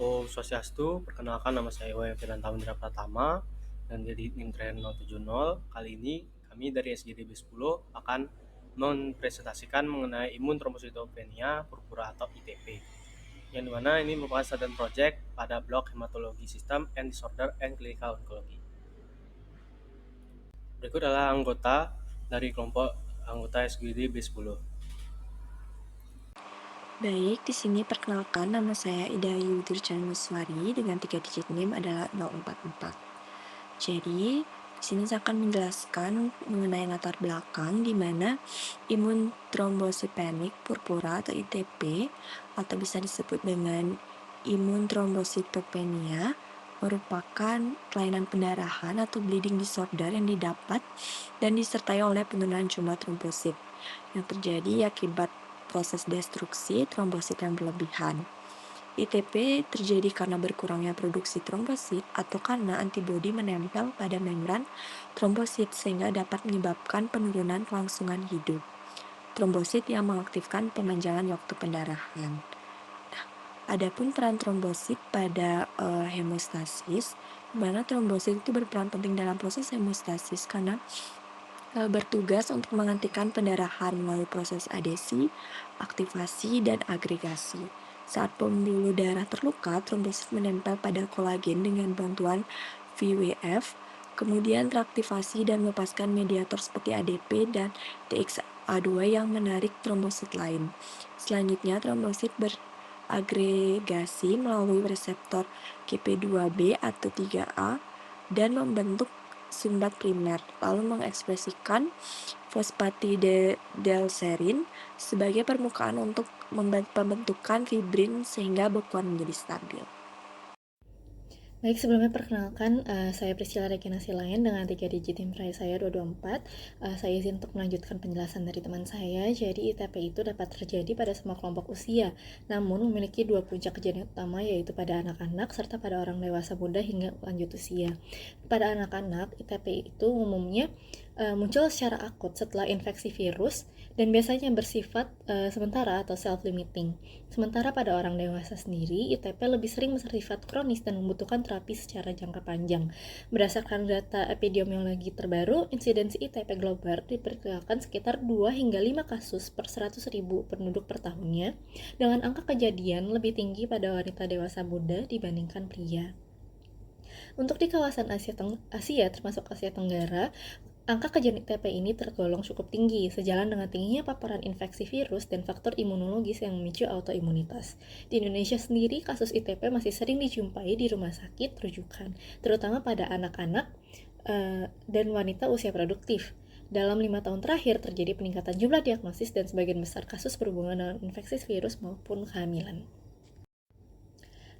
Om Swastiastu, perkenalkan nama saya Iwayan Firanta Windra Pratama dan dari NIM Train 070. Kali ini kami dari SGDB 10 akan mempresentasikan mengenai imun trombositopenia purpura atau ITP. Yang dimana ini merupakan student project pada blok hematologi sistem and disorder and clinical oncology. Berikut adalah anggota dari kelompok anggota SGDB 10. Baik, di sini perkenalkan nama saya Ida Yudhirjanuswari dengan 3 digit NIM adalah 044. Jadi, di sini saya akan menjelaskan mengenai latar belakang di mana imun trombositopenic purpura atau ITP atau bisa disebut dengan imun trombositopenia merupakan kelainan pendarahan atau bleeding disorder yang didapat dan disertai oleh penurunan jumlah trombosit yang terjadi akibat proses destruksi trombosit yang berlebihan. ITP terjadi karena berkurangnya produksi trombosit atau karena antibodi menempel pada membran trombosit sehingga dapat menyebabkan penurunan kelangsungan hidup trombosit yang mengaktifkan pemanjangan waktu pendarahan. Adapun peran trombosit pada hemostasis, di mana trombosit itu berperan penting dalam proses hemostasis karena bertugas untuk menghentikan pendarahan melalui proses adesi, aktivasi, dan agregasi. Saat pembuluh darah terluka, trombosit menempel pada kolagen dengan bantuan VWF, kemudian teraktivasi dan melepaskan mediator seperti ADP dan TXA2 yang menarik trombosit lain. Selanjutnya, trombosit beragregasi melalui reseptor GP2B atau 3A dan membentuk sumbat primer, lalu mengekspresikan fosfatidilserin sebagai permukaan untuk pembentukan fibrin sehingga bekuan menjadi stabil. Baik, sebelumnya perkenalkan, saya Priscilla Regina Silayan dengan 3 digit NIM saya 224. Saya izin untuk melanjutkan penjelasan dari teman saya. Jadi ITP itu dapat terjadi pada semua kelompok usia, namun memiliki 2 puncak kejadian utama, yaitu pada anak-anak serta pada orang dewasa muda hingga lanjut usia. Pada anak-anak, ITP itu umumnya muncul secara akut setelah infeksi virus dan biasanya bersifat sementara atau self-limiting. Sementara pada orang dewasa sendiri, ITP lebih sering bersifat kronis dan membutuhkan terapi secara jangka panjang. Berdasarkan data epidemiologi terbaru, insidensi ITP global diperkirakan sekitar 2 hingga 5 kasus per 100.000 penduduk per tahunnya, dengan angka kejadian lebih tinggi pada wanita dewasa muda dibandingkan pria. Untuk di kawasan Asia termasuk Asia Tenggara, angka kejadian ITP ini tergolong cukup tinggi, sejalan dengan tingginya paparan infeksi virus dan faktor imunologis yang memicu autoimunitas. Di Indonesia sendiri, kasus ITP masih sering dijumpai di rumah sakit rujukan, terutama pada anak-anak dan wanita usia produktif. Dalam 5 tahun terakhir, terjadi peningkatan jumlah diagnosis dan sebagian besar kasus berhubungan dengan infeksi virus maupun kehamilan.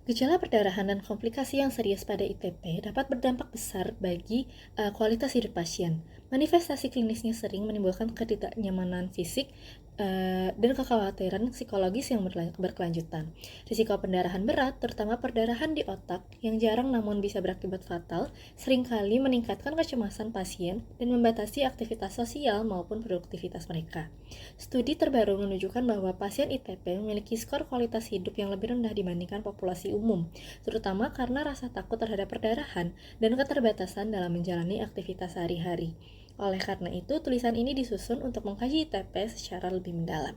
Gejala perdarahan dan komplikasi yang serius pada ITP dapat berdampak besar bagi kualitas hidup pasien. Manifestasi klinisnya sering menimbulkan ketidaknyamanan fisik dan kekhawatiran psikologis yang berkelanjutan. Risiko pendarahan berat, terutama perdarahan di otak, yang jarang namun bisa berakibat fatal, seringkali meningkatkan kecemasan pasien dan membatasi aktivitas sosial maupun produktivitas mereka. Studi terbaru menunjukkan bahwa pasien ITP memiliki skor kualitas hidup yang lebih rendah dibandingkan populasi umum, terutama karena rasa takut terhadap perdarahan dan keterbatasan dalam menjalani aktivitas sehari-hari. Oleh karena itu, tulisan ini disusun untuk mengkaji ITP secara lebih mendalam.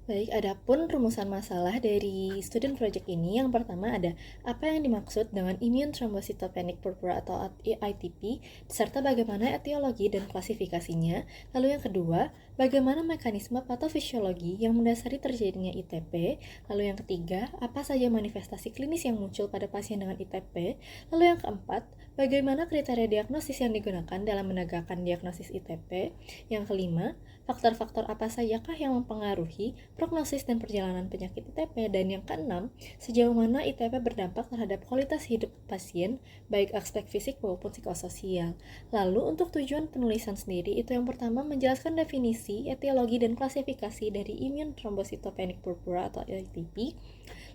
Baik, adapun rumusan masalah dari student project ini, yang pertama ada apa yang dimaksud dengan immune thrombocytopenic purpura atau ITP, serta bagaimana etiologi dan klasifikasinya. Lalu yang kedua, bagaimana mekanisme patofisiologi yang mendasari terjadinya ITP. Lalu yang ketiga, apa saja manifestasi klinis yang muncul pada pasien dengan ITP. Lalu yang keempat, bagaimana kriteria diagnosis yang digunakan dalam menegakkan diagnosis ITP. Yang kelima, faktor-faktor apa sajakah yang mempengaruhi prognosis dan perjalanan penyakit ITP, dan yang keenam, sejauh mana ITP berdampak terhadap kualitas hidup pasien, baik aspek fisik maupun psikososial. Lalu untuk tujuan penulisan sendiri, itu yang pertama menjelaskan definisi, etiologi, dan klasifikasi dari immune thrombocytopenic purpura atau ITP.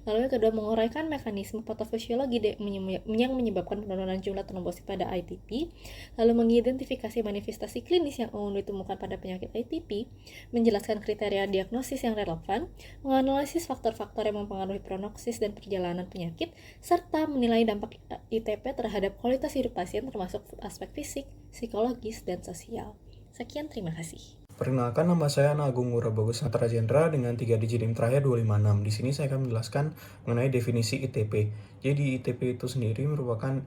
Lalu yang kedua, menguraikan mekanisme patofisiologi yang menyebabkan penurunan jumlah trombosit pada ITP, lalu mengidentifikasi manifestasi klinis yang umum ditemukan pada penyakit ITP, menjelaskan kriteria diagnosis yang relevan, menganalisis faktor-faktor yang mempengaruhi prognosis dan perjalanan penyakit, serta menilai dampak ITP terhadap kualitas hidup pasien termasuk aspek fisik, psikologis, dan sosial. Sekian, terima kasih. Perkenalkan, nama saya Ana Agung Ngurah Bagus Natra Jendra dengan 3 digit NIM terakhir 256. Di sini saya akan menjelaskan mengenai definisi ITP. Jadi ITP itu sendiri merupakan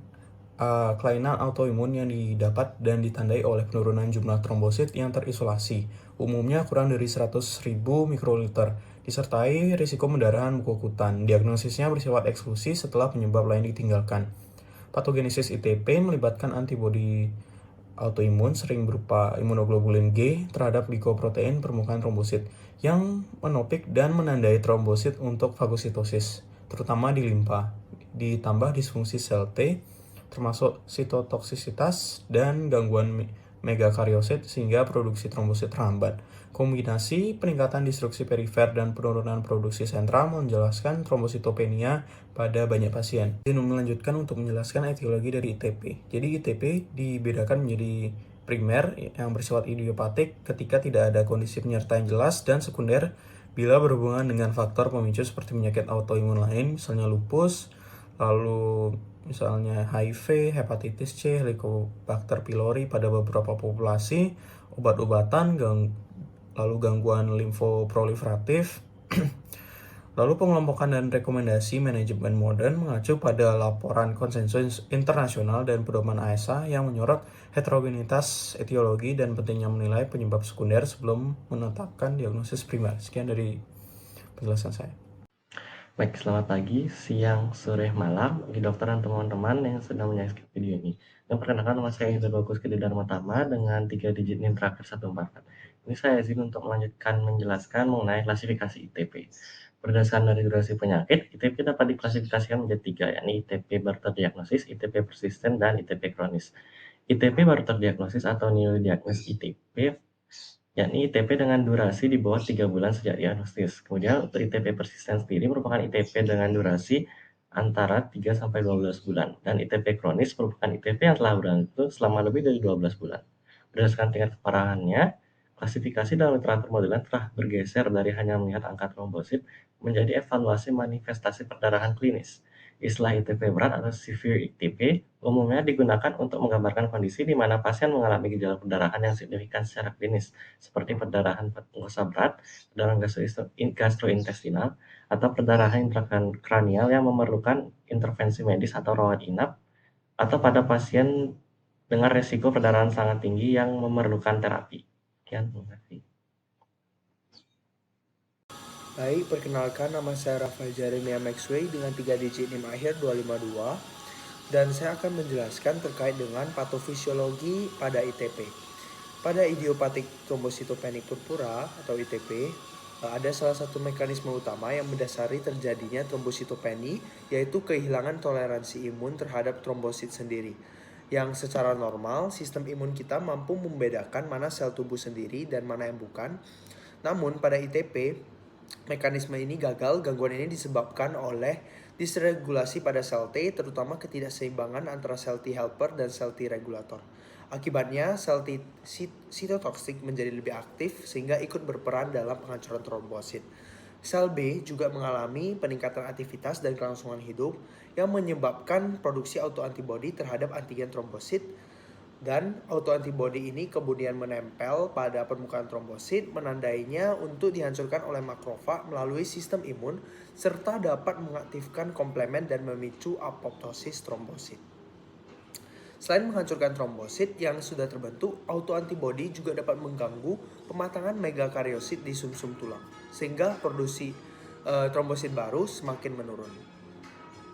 kelainan autoimun yang didapat dan ditandai oleh penurunan jumlah trombosit yang terisolasi, umumnya kurang dari 100.000 mikroliter, disertai risiko pendarahan mukokutan. Diagnosisnya bersifat eksklusi setelah penyebab lain ditinggalkan. Patogenesis ITP melibatkan antibodi autoimun sering berupa imunoglobulin G terhadap glikoprotein permukaan trombosit yang menopik dan menandai trombosit untuk fagositosis, terutama di limpa, ditambah disfungsi sel T, termasuk sitotoksisitas dan gangguan megakariosit sehingga produksi trombosit terhambat. Kombinasi peningkatan destruksi perifer dan penurunan produksi sentral menjelaskan trombositopenia pada banyak pasien. Ini melanjutkan untuk menjelaskan etiologi dari ITP. Jadi ITP dibedakan menjadi primer yang bersifat idiopatik ketika tidak ada kondisi penyerta yang jelas, dan sekunder bila berhubungan dengan faktor pemicu seperti penyakit autoimun lain, misalnya lupus, lalu misalnya HIV, hepatitis C, Helicobacter pylori pada beberapa populasi, obat-obatan, lalu gangguan limfoproliferatif. Lalu pengelompokan dan rekomendasi manajemen modern mengacu pada laporan konsensus internasional dan pedoman ASA yang menyorot heterogenitas etiologi dan pentingnya menilai penyebab sekunder sebelum menetapkan diagnosis primer. Sekian dari penjelasan saya. Baik, selamat pagi, siang, sore, malam bagi dokter dan teman-teman yang sedang menyaksikan video ini. Yang perkenalkan, nama saya Indra Bagus Kedi Dharmatama dengan 3 digit NIM terakhir 144. Ini saya izin untuk melanjutkan menjelaskan mengenai klasifikasi ITP. Berdasarkan dari durasi penyakit, ITP dapat diklasifikasikan menjadi 3, yakni ITP baru terdiagnosis, ITP persisten, dan ITP kronis. ITP baru terdiagnosis atau newly diagnosed ITP, yakni ITP dengan durasi di bawah 3 bulan sejak diagnosis. Kemudian untuk ITP persisten sendiri merupakan ITP dengan durasi antara 3-12 bulan. Dan ITP kronis merupakan ITP yang telah berlangsung selama lebih dari 12 bulan. Berdasarkan tingkat keparahannya, klasifikasi dalam literatur modern telah bergeser dari hanya melihat angka trombosit menjadi evaluasi manifestasi perdarahan klinis. Istilah ITP berat atau severe ITP umumnya digunakan untuk menggambarkan kondisi di mana pasien mengalami gejala perdarahan yang signifikan secara klinis, seperti perdarahan mukosa berat, perdarahan gastrointestinal, atau perdarahan intrakranial yang memerlukan intervensi medis atau rawat inap, atau pada pasien dengan risiko perdarahan sangat tinggi yang memerlukan terapi. Sekian, terima kasih. Baik, perkenalkan, nama saya Rafael Jeremia Maxway dengan 3 digit NIM akhir 252, dan saya akan menjelaskan terkait dengan patofisiologi pada ITP. Pada idiopatik trombositopenia purpura atau ITP, ada salah satu mekanisme utama yang mendasari terjadinya trombositopenia, yaitu kehilangan toleransi imun terhadap trombosit sendiri. Yang secara normal, sistem imun kita mampu membedakan mana sel tubuh sendiri dan mana yang bukan. Namun pada ITP, mekanisme ini gagal. Gangguan ini disebabkan oleh disregulasi pada sel T, terutama ketidakseimbangan antara sel T helper dan sel T regulator. Akibatnya, sel T sitotoksik menjadi lebih aktif sehingga ikut berperan dalam penghancuran trombosit. Sel B juga mengalami peningkatan aktivitas dan kelangsungan hidup yang menyebabkan produksi autoantibodi terhadap antigen trombosit, dan autoantibodi ini kemudian menempel pada permukaan trombosit, menandainya untuk dihancurkan oleh makrofag melalui sistem imun, serta dapat mengaktifkan komplement dan memicu apoptosis trombosit. Selain menghancurkan trombosit yang sudah terbentuk, autoantibodi juga dapat mengganggu pematangan megakariosit di sumsum tulang, sehingga produksi trombosit baru semakin menurun.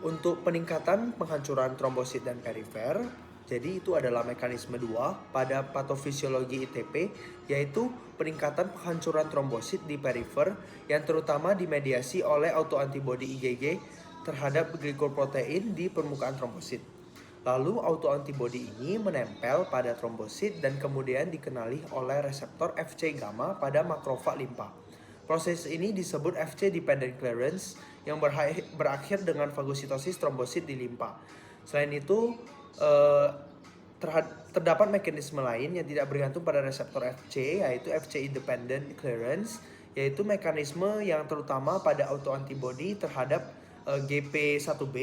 Untuk peningkatan penghancuran trombosit dan perifer, jadi itu adalah mekanisme 2 pada patofisiologi ITP, yaitu peningkatan penghancuran trombosit di perifer yang terutama dimediasi oleh autoantibodi IgG terhadap glikoprotein di permukaan trombosit. Lalu autoantibodi ini menempel pada trombosit dan kemudian dikenali oleh reseptor Fc gamma pada makrofag limpa. Proses ini disebut Fc dependent clearance yang berakhir dengan fagositosis trombosit di limpa. Selain itu, terdapat mekanisme lain yang tidak bergantung pada reseptor FC, yaitu FC independent clearance, yaitu mekanisme yang terutama pada autoantibody terhadap GP1B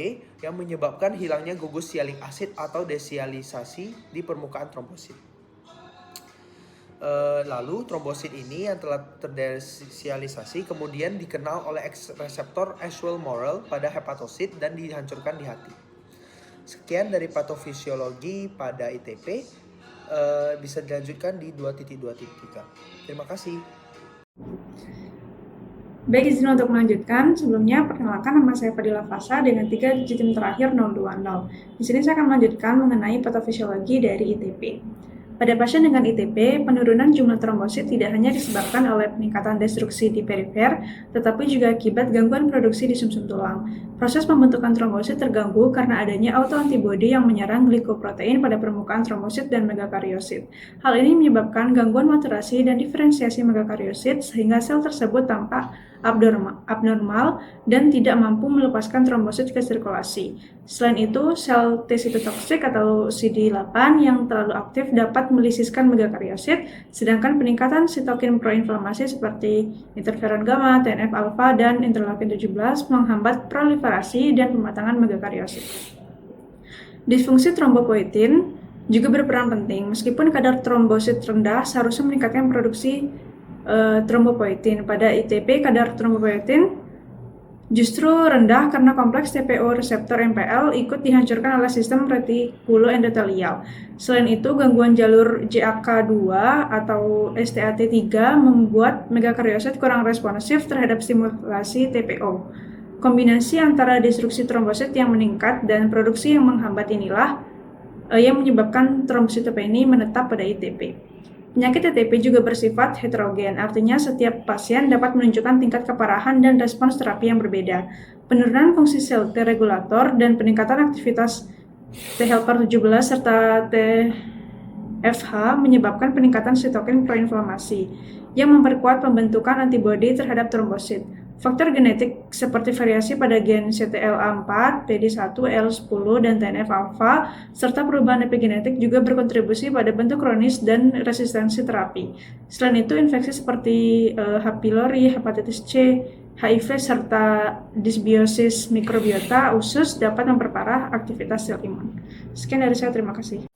yang menyebabkan hilangnya gugus sialic acid atau desialisasi di permukaan trombosit. Lalu trombosit ini yang telah terdesialisasi kemudian dikenal oleh reseptor Ashwell-Morel pada hepatosit dan dihancurkan di hati. Sekian dari patofisiologi pada ITP, bisa dilanjutkan di 2.2.3. Terima kasih. Baik, izin untuk melanjutkan. Sebelumnya, perkenalkan nama saya Fadila Fasa dengan 3 digit NIM terakhir 020. Di sini saya akan melanjutkan mengenai patofisiologi dari ITP. Pada pasien dengan ITP, penurunan jumlah trombosit tidak hanya disebabkan oleh peningkatan destruksi di perifer, tetapi juga akibat gangguan produksi di sumsum tulang. Proses pembentukan trombosit terganggu karena adanya autoantibodi yang menyerang glikoprotein pada permukaan trombosit dan megakariosit. Hal ini menyebabkan gangguan maturasi dan diferensiasi megakariosit sehingga sel tersebut tampak abnormal dan tidak mampu melepaskan trombosit ke sirkulasi. Selain itu, sel T sitotoksik atau CD8 yang terlalu aktif dapat melisiskan megakariosit, sedangkan peningkatan sitokin proinflamasi seperti interferon gamma, TNF-alfa, dan interleukin 17 menghambat proliferasi dan pematangan megakariosit. Disfungsi trombopoietin juga berperan penting. Meskipun kadar trombosit rendah, seharusnya meningkatkan produksi trombopoietin. Pada ITP, kadar trombopoietin justru rendah karena kompleks TPO reseptor MPL ikut dihancurkan oleh sistem retikuloendotelial. Selain itu, gangguan jalur JAK2 atau STAT3 membuat megakariosit kurang responsif terhadap stimulasi TPO. Kombinasi antara destruksi trombosit yang meningkat dan produksi yang menghambat inilah yang menyebabkan trombositopeni menetap pada ITP. Penyakit ITP juga bersifat heterogen, artinya setiap pasien dapat menunjukkan tingkat keparahan dan respons terapi yang berbeda. Penurunan fungsi sel T regulator dan peningkatan aktivitas T helper 17 serta TFH menyebabkan peningkatan sitokin proinflamasi yang memperkuat pembentukan antibodi terhadap trombosit. Faktor genetik seperti variasi pada gen CTLA4, PD1, L10, dan TNF-alfa, serta perubahan epigenetik juga berkontribusi pada bentuk kronis dan resistensi terapi. Selain itu, infeksi seperti H. pylori, hepatitis C, HIV, serta disbiosis mikrobiota usus dapat memperparah aktivitas sel imun. Sekian dari saya, terima kasih.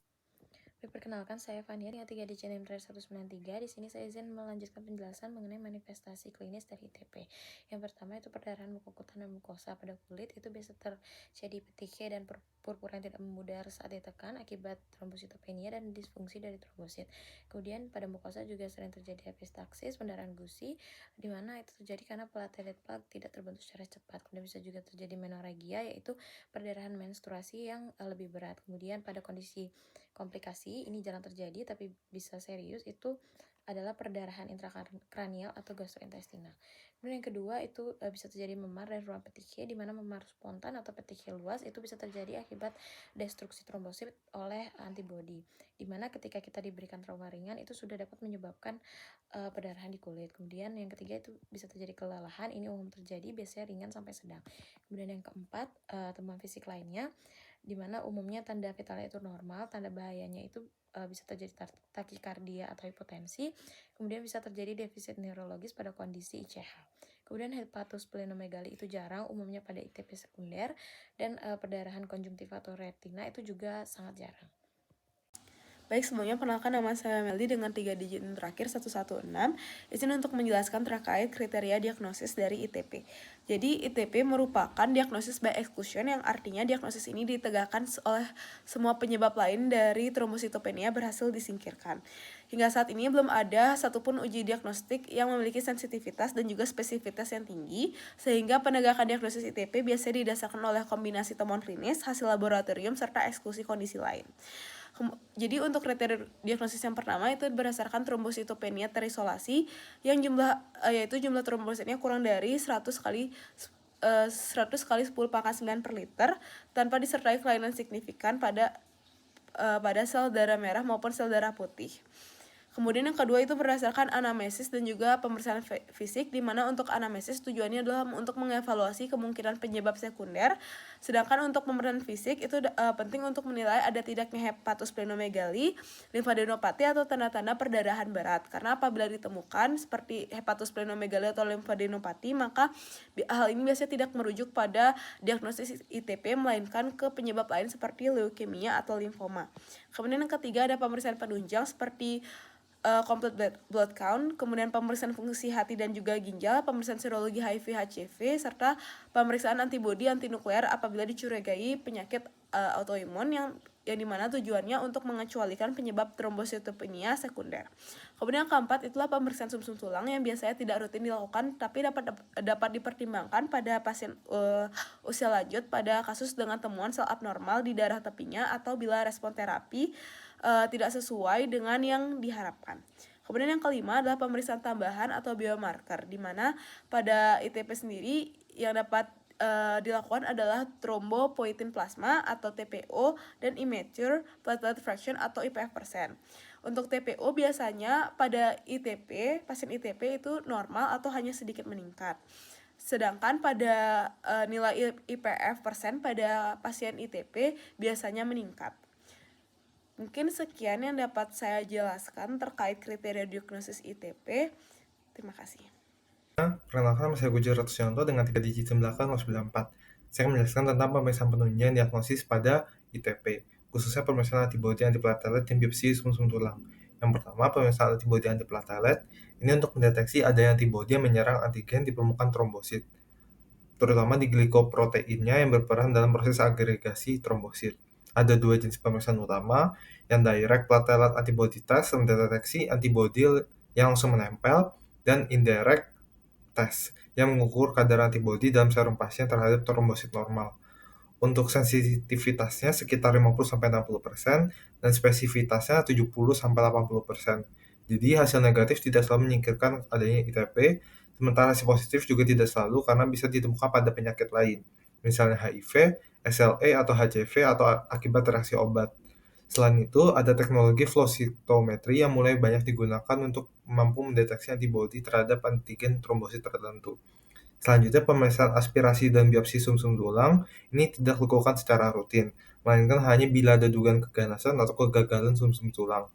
Perkenalkan, saya Fania dengan 3 digit NIM 193. Di sini saya izin melanjutkan penjelasan mengenai manifestasi klinis dari ITP. Yang pertama itu perdarahan mukokutan dan mukosa pada kulit. Itu biasa terjadi petikhe dan purpura yang tidak memudar saat ditekan akibat trombositopenia dan disfungsi dari trombosit. Kemudian pada mukosa juga sering terjadi epistaksis, pendarahan gusi, di mana itu terjadi karena platelet plaque tidak terbentuk secara cepat. Kemudian bisa juga terjadi menorragia, yaitu perdarahan menstruasi yang lebih berat. Kemudian pada kondisi komplikasi ini jarang terjadi tapi bisa serius, itu adalah perdarahan intrakranial atau gastrointestinal. Kemudian yang kedua itu bisa terjadi memar dan ruang petikhe, di mana memar spontan atau petikhe luas itu bisa terjadi akibat destruksi trombosit oleh antibodi, di mana ketika kita diberikan trauma ringan itu sudah dapat menyebabkan perdarahan di kulit. Kemudian yang ketiga itu bisa terjadi kelelahan, ini umum terjadi biasanya ringan sampai sedang. Kemudian yang keempat, temuan fisik lainnya di mana umumnya tanda vitalnya itu normal, tanda bahayanya itu bisa terjadi takikardia atau hipotensi, kemudian bisa terjadi defisit neurologis pada kondisi ICH. Kemudian hepatosplenomegali itu jarang, umumnya pada ITP sekunder, dan perdarahan konjungtiva atau retina itu juga sangat jarang. Baik, sebelumnya perkenalkan nama saya Meldi dengan 3 digit terakhir 116. Izin untuk menjelaskan terkait kriteria diagnosis dari ITP. Jadi ITP merupakan diagnosis by exclusion, yang artinya diagnosis ini ditegakkan oleh semua penyebab lain dari trombositopenia berhasil disingkirkan. Hingga saat ini belum ada satupun uji diagnostik yang memiliki sensitivitas dan juga spesifitas yang tinggi, sehingga penegakan diagnosis ITP biasanya didasarkan oleh kombinasi temuan klinis, hasil laboratorium, serta eksklusi kondisi lain. Jadi untuk kriteria diagnosis yang pertama itu berdasarkan trombositopenia terisolasi yang yaitu jumlah trombositnya kurang dari 100 kali 10 pangkat 9 per liter tanpa disertai kelainan signifikan pada sel darah merah maupun sel darah putih. Kemudian yang kedua itu berdasarkan anamnesis dan juga pemeriksaan fisik, di mana untuk anamnesis tujuannya adalah untuk mengevaluasi kemungkinan penyebab sekunder, sedangkan untuk pemeriksaan fisik itu penting untuk menilai ada tidaknya hepatosplenomegali, limfadenopati atau tanda-tanda perdarahan berat. Karena apabila ditemukan seperti hepatosplenomegali atau limfadenopati, maka hal ini biasanya tidak merujuk pada diagnosis ITP, melainkan ke penyebab lain seperti leukemia atau limfoma. Kemudian yang ketiga ada pemeriksaan penunjang seperti complete blood count, kemudian pemeriksaan fungsi hati dan juga ginjal, pemeriksaan serologi HIV/HCV, serta pemeriksaan antibodi antinuklear apabila dicurigai penyakit autoimun yang dimana tujuannya untuk mengecualikan penyebab trombositopenia sekunder. Kemudian yang keempat itulah pemeriksaan sumsum tulang yang biasanya tidak rutin dilakukan tapi dapat dipertimbangkan pada pasien usia lanjut pada kasus dengan temuan sel abnormal di darah tepinya atau bila respon terapi tidak sesuai dengan yang diharapkan. Kemudian yang kelima adalah pemeriksaan tambahan atau biomarker, di mana pada ITP sendiri yang dapat dilakukan adalah thrombopoietin plasma atau TPO dan immature platelet fraction atau IPF %. Untuk TPO biasanya pada ITP, pasien ITP itu normal atau hanya sedikit meningkat. Sedangkan pada nilai IPF % pada pasien ITP biasanya meningkat. Mungkin sekian yang dapat saya jelaskan terkait kriteria diagnosis ITP. Terima kasih. Perkenalkan, nama saya Gujar Ratusianto dengan 3 digit belakang 094. Saya akan menjelaskan tentang pemeriksaan penunjang diagnosis pada ITP, khususnya pemeriksaan antibodi antiplatelet dan biopsi sumsum tulang. Yang pertama, pemeriksaan antibodi antiplatelet. Ini untuk mendeteksi adanya antibodi yang menyerang antigen di permukaan trombosit, terutama di glikoproteinnya yang berperan dalam proses agregasi trombosit. Ada 2 jenis pemeriksaan utama, yang direct platelet antibody test mendeteksi antibodi yang langsung menempel, dan indirect test yang mengukur kadar antibodi dalam serum pasien terhadap trombosit normal. Untuk sensitivitasnya sekitar 50-60% dan spesifitasnya 70-80%. Jadi hasil negatif tidak selalu menyingkirkan adanya ITP, sementara hasil positif juga tidak selalu karena bisa ditemukan pada penyakit lain, misalnya HIV, SLE atau HCV atau akibat reaksi obat. Selain itu, ada teknologi flow cytometry yang mulai banyak digunakan untuk mampu mendeteksi antibodi terhadap antigen trombosit tertentu. Selanjutnya, pemeriksaan aspirasi dan biopsi sumsum tulang ini tidak dilakukan secara rutin, melainkan hanya bila ada dugaan keganasan atau kegagalan sumsum tulang.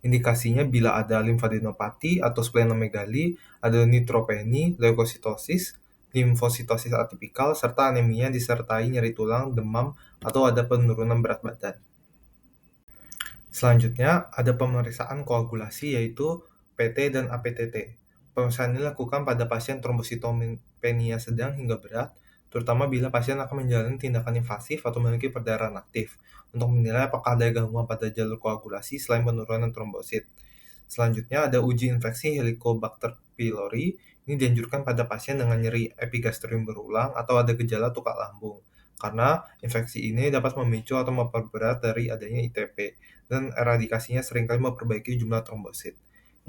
Indikasinya bila ada limfadenopati atau splenomegali, ada neutropeni, leukositosis, limfositosis atipikal, serta anemia disertai nyeri tulang, demam, atau ada penurunan berat badan. Selanjutnya, ada pemeriksaan koagulasi yaitu PT dan APTT. Pemeriksaan ini dilakukan pada pasien trombositopenia sedang hingga berat, terutama bila pasien akan menjalani tindakan invasif atau memiliki perdarahan aktif, untuk menilai apakah ada gangguan pada jalur koagulasi selain penurunan trombosit. Selanjutnya, ada uji infeksi Helicobacter pylori. Ini dianjurkan pada pasien dengan nyeri epigastrium berulang atau ada gejala tukak lambung, karena infeksi ini dapat memicu atau memperberat dari adanya ITP, dan eradikasinya seringkali memperbaiki jumlah trombosit.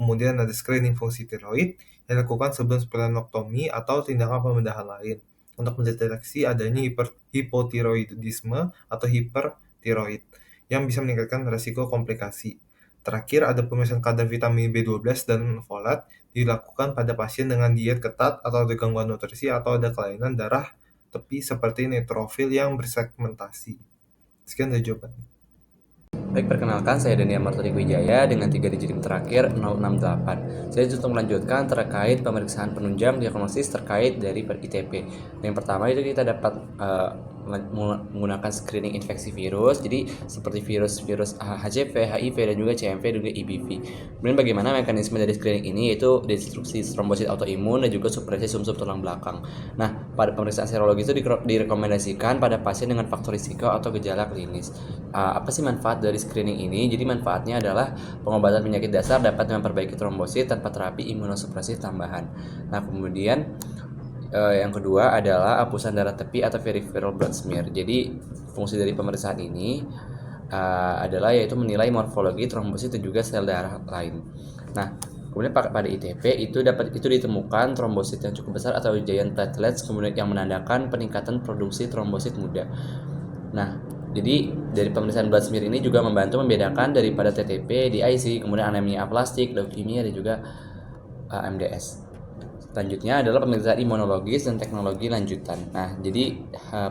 Kemudian ada screening fungsi tiroid yang dilakukan sebelum splenektomi atau tindakan pembedahan lain untuk mendeteksi adanya hipotiroidisme atau hipertiroid yang bisa meningkatkan risiko komplikasi. Terakhir, ada pemeriksaan kadar vitamin B12 dan folat dilakukan pada pasien dengan diet ketat atau ada gangguan nutrisi atau ada kelainan darah tepi seperti neutrofil yang bersegmentasi. Sekian dari jawabannya. Baik, perkenalkan saya Daniel Martonik Wijaya dengan 3 digit terakhir 068. Saya untuk melanjutkan terkait pemeriksaan penunjang diagnosis terkait dari ITP. Yang pertama itu kita dapat menggunakan screening infeksi virus, jadi seperti virus HCV, HIV, dan juga CMV, dan juga EBV. Kemudian bagaimana mekanisme dari screening ini, yaitu destruksi trombosit autoimun dan juga supresi sumsum tulang belakang. Nah, pada pemeriksaan serologi itu direkomendasikan pada pasien dengan faktor risiko atau gejala klinis. Apa sih manfaat dari screening ini? Jadi manfaatnya adalah pengobatan penyakit dasar dapat memperbaiki trombosit tanpa terapi imunosupresif tambahan. Nah, kemudian yang kedua adalah hapusan darah tepi atau peripheral blood smear. Jadi fungsi dari pemeriksaan ini adalah yaitu menilai morfologi trombosit dan juga sel darah lain. Nah, kemudian pada ITP itu ditemukan trombosit yang cukup besar atau giant platelets, kemudian yang menandakan peningkatan produksi trombosit muda. Nah, Jadi dari pemeriksaan blood smear ini juga membantu membedakan daripada TTP, DIC, kemudian anemia aplastik, leukemia, dan juga MDS. Selanjutnya adalah pemeriksaan imunologis dan teknologi lanjutan. Nah, jadi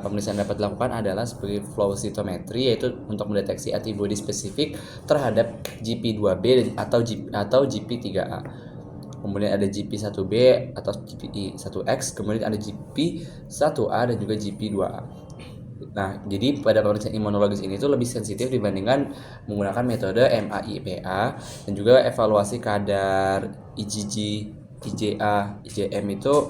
pemeriksaan dapat dilakukan adalah sebagai flow cytometry, yaitu untuk mendeteksi antibodi spesifik terhadap GP2B atau GP3A. Kemudian ada GP1B atau GP1X, kemudian ada GP1A dan juga GP2A. Nah, jadi pada pemeriksaan imunologis ini tuh lebih sensitif dibandingkan menggunakan metode MAIPA, dan juga evaluasi kadar IgG, IgA, IgM itu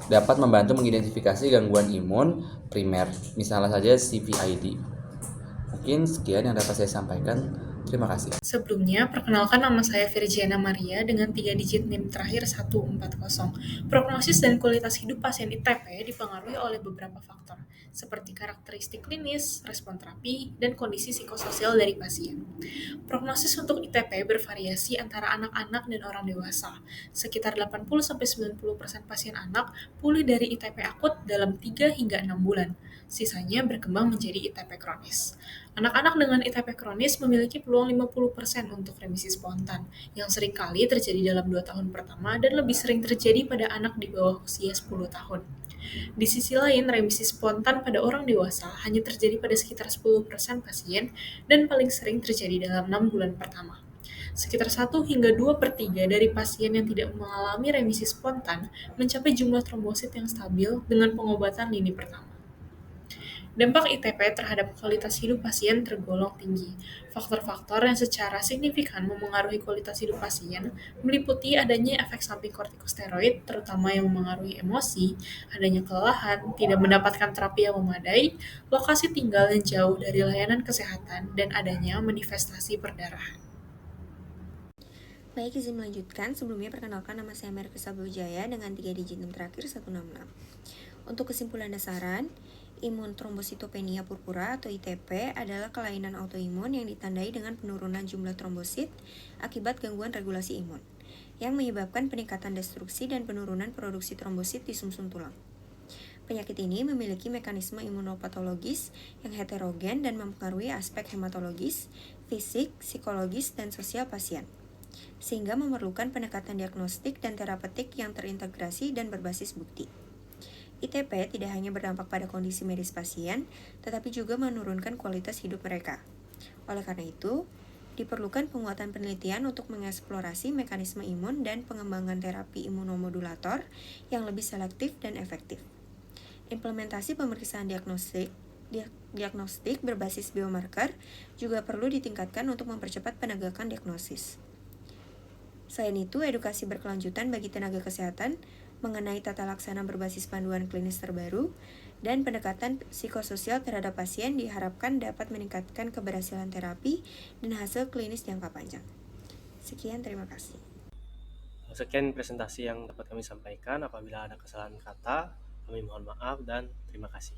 dapat membantu mengidentifikasi gangguan imun primer, misalnya saja CVID. Mungkin sekian yang dapat saya sampaikan. Terima kasih. Sebelumnya, perkenalkan nama saya Virgiana Maria dengan 3 digit NIM terakhir 140. Prognosis dan kualitas hidup pasien ITP dipengaruhi oleh beberapa faktor, seperti karakteristik klinis, respon terapi, dan kondisi psikososial dari pasien. Prognosis untuk ITP bervariasi antara anak-anak dan orang dewasa. Sekitar 80-90% pasien anak pulih dari ITP akut dalam 3 hingga 6 bulan. Sisanya berkembang menjadi ITP kronis. Anak-anak dengan ITP kronis memiliki peluang 50% untuk remisi spontan, yang seringkali terjadi dalam 2 tahun pertama dan lebih sering terjadi pada anak di bawah usia 10 tahun. Di sisi lain, remisi spontan pada orang dewasa hanya terjadi pada sekitar 10% pasien dan paling sering terjadi dalam 6 bulan pertama. Sekitar 1 hingga 2/3 dari pasien yang tidak mengalami remisi spontan mencapai jumlah trombosit yang stabil dengan pengobatan lini pertama. Dampak ITP terhadap kualitas hidup pasien tergolong tinggi. Faktor-faktor yang secara signifikan memengaruhi kualitas hidup pasien meliputi adanya efek samping kortikosteroid, terutama yang memengaruhi emosi, adanya kelelahan, tidak mendapatkan terapi yang memadai, lokasi tinggal yang jauh dari layanan kesehatan, dan adanya manifestasi perdarahan. Baik, izin melanjutkan. Sebelumnya perkenalkan nama saya Merke Sabujaya dengan 3 digit NIM terakhir 166. Untuk kesimpulan dasaran, imun trombositopenia purpura atau ITP adalah kelainan autoimun yang ditandai dengan penurunan jumlah trombosit akibat gangguan regulasi imun, yang menyebabkan peningkatan destruksi dan penurunan produksi trombosit di sumsum tulang. Penyakit ini memiliki mekanisme imunopatologis yang heterogen dan mempengaruhi aspek hematologis, fisik, psikologis, dan sosial pasien, sehingga memerlukan pendekatan diagnostik dan terapeutik yang terintegrasi dan berbasis bukti. ITP tidak hanya berdampak pada kondisi medis pasien, tetapi juga menurunkan kualitas hidup mereka. Oleh karena itu, diperlukan penguatan penelitian untuk mengeksplorasi mekanisme imun dan pengembangan terapi imunomodulator yang lebih selektif dan efektif. Implementasi pemeriksaan diagnostik berbasis biomarker juga perlu ditingkatkan untuk mempercepat penegakan diagnosis. Selain itu, edukasi berkelanjutan bagi tenaga kesehatan mengenai tata laksana berbasis panduan klinis terbaru dan pendekatan psikososial terhadap pasien diharapkan dapat meningkatkan keberhasilan terapi dan hasil klinis jangka panjang. Sekian, terima kasih. Sekian presentasi yang dapat kami sampaikan. Apabila ada kesalahan kata, kami mohon maaf dan terima kasih.